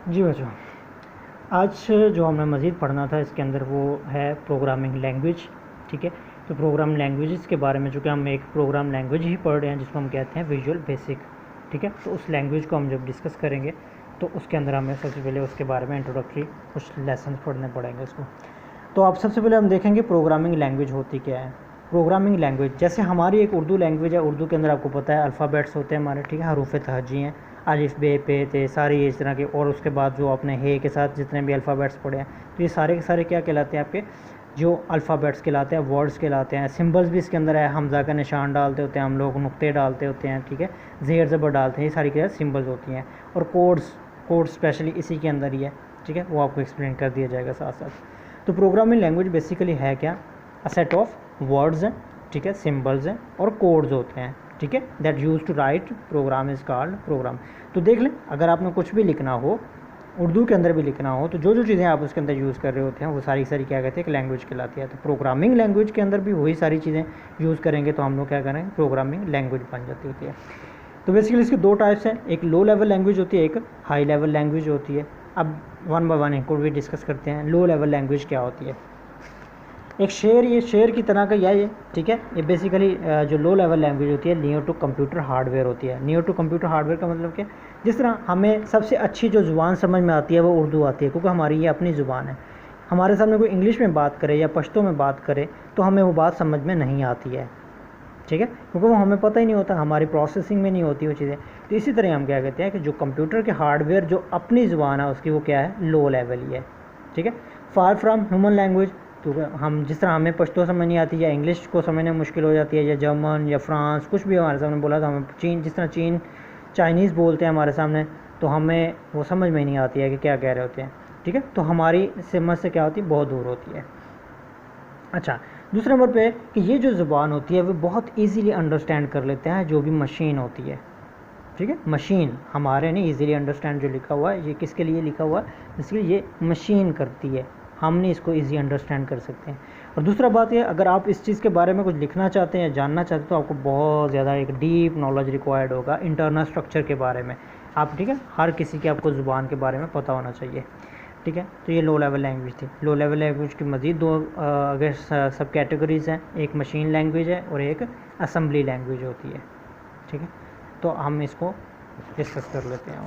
जी बच्चों, आज जो हमें मज़ीद पढ़ना था इसके अंदर वो है प्रोग्रामिंग लैंग्वेज। ठीक है, तो प्रोग्राम लैंग्वेजेस के बारे में जो कि हम एक प्रोग्राम लैंग्वेज ही पढ़ रहे हैं जिसको हम कहते हैं विजुअल बेसिक। ठीक है, तो उस लैंग्वेज को हम जब डिस्कस करेंगे तो उसके अंदर हमें सबसे पहले उसके बारे में इंट्रोडक्टरी कुछ लेसन पढ़ने पड़ेंगे उसको। तो अब सबसे पहले हम देखेंगे प्रोग्रामिंग लैंग्वेज होती क्या है। प्रोग्रामिंग लैंग्वेज जैसे हमारी एक उर्दू लैंग्वेज है, उर्दू के अंदर आपको पता है अल्फ़ाबेट्स होते हैं हमारे, ठीक है, हरूफ तहजी हैं, अलिफ बे पे ते सारी इस तरह के, और उसके बाद जो आपने हे के साथ जितने भी अल्फ़ाबेट्स पढ़े हैं तो ये सारे के सारे क्या कहलाते हैं, आपके जो अल्फ़ाबेट्स कहलाते हैं, वर्ड्स कहलाते हैं। सिंबल्स भी इसके अंदर है, हमज़ा का निशान डालते होते हैं हम लोग, नुक्ते डालते होते हैं, ठीक है, ज़ेर ज़बर डालते हैं, ये सारी क्या सिंबल्स होती हैं। और कोड्स स्पेशली इसी के अंदर ही है, ठीक है, वो आपको एक्सप्लेन कर दिया जाएगा साथ साथ। तो प्रोग्रामिंग लैंग्वेज बेसिकली है क्या, अ सेट ऑफ वर्ड्स हैं, ठीक है, सिंबल्स हैं और कोड्स होते हैं, ठीक है, that use to write program is called program. तो देख लें, अगर आपने कुछ भी लिखना हो, उर्दू के अंदर भी लिखना हो, तो जो जो चीज़ें आप उसके अंदर यूज़ कर रहे होते हैं वो सारी सारी क्या कहते हैं, एक लैंग्वेज कहलाती है। तो प्रोग्रामिंग लैंग्वेज के अंदर भी वही सारी चीज़ें यूज़ करेंगे तो हम लोग क्या करेंगे, प्रोग्रामिंग लैंग्वेज बन जाती होती है। तो बेसिकली इसके दो टाइप्स हैं, एक लो लेवल लैंग्वेज होती है, एक हाई लेवल लैंग्वेज होती है। अब वन बाय वन इनको भी डिस्कस करते हैं। लो लेवल लैंग्वेज क्या होती है, एक शेर, ये शेर की तरह का ये, ठीक है, ये बेसिकली जो लो लेवल लैंग्वेज होती है नियर टू कंप्यूटर हार्डवेयर होती है। नियर टू कंप्यूटर हार्डवेयर का मतलब क्या, जिस तरह हमें सबसे अच्छी जो ज़ुबान समझ में आती है वो उर्दू आती है, क्योंकि हमारी ये अपनी ज़ुबान है। हमारे सामने कोई इंग्लिश में बात करे या पश्तो में बात करे तो हमें वो बात समझ में नहीं आती है, ठीक है, क्योंकि वो हमें पता ही नहीं होता, हमारी प्रोसेसिंग में नहीं होती वो चीज़ें। तो इसी तरह हम क्या कहते हैं कि जो कंप्यूटर के हार्डवेयर जो अपनी ज़ुबान है उसकी वो क्या है, लो लेवल ही है, ठीक है। फार फ्राम ह्यूमन लैंग्वेज, तो हम जिस तरह हमें पश्तो समझ नहीं आती या इंग्लिश को समझने में मुश्किल हो जाती है, या जर्मन या फ्रांस कुछ भी हमारे सामने बोला तो हमें चीन, जिस तरह चाइनीज़ बोलते हैं हमारे सामने तो हमें वो समझ में नहीं आती है कि क्या कह रहे होते हैं, ठीक है। तो हमारी समझ से क्या होती है, बहुत दूर होती है। अच्छा, दूसरे नंबर पे कि ये जो ज़ुबान होती है वो बहुत इजीली अंडरस्टैंड कर लेते हैं जो भी मशीन होती है, ठीक है। मशीन हमारे नहीं, इजीली अंडरस्टैंड जो लिखा हुआ है ये किसके लिए लिखा हुआ है, इसलिए ये मशीन करती है, हम नहीं इसको इजी अंडरस्टैंड कर सकते हैं। और दूसरा बात ये, अगर आप इस चीज़ के बारे में कुछ लिखना चाहते हैं या जानना चाहते हैं तो आपको बहुत ज़्यादा एक डीप नॉलेज रिक्वायर्ड होगा इंटरनल स्ट्रक्चर के बारे में। आप, ठीक है, हर किसी के आपको ज़ुबान के बारे में पता होना चाहिए, ठीक है। तो ये लो लेवल लैंग्वेज थी। लो लेवल लैंग्वेज की मज़ीद दो अगर सब कैटेगरीज़ हैं, एक मशीन लैंग्वेज है और एक असेंबली लैंग्वेज होती है, ठीक है। तो हम इसको डिस्कस कर लेते हैं।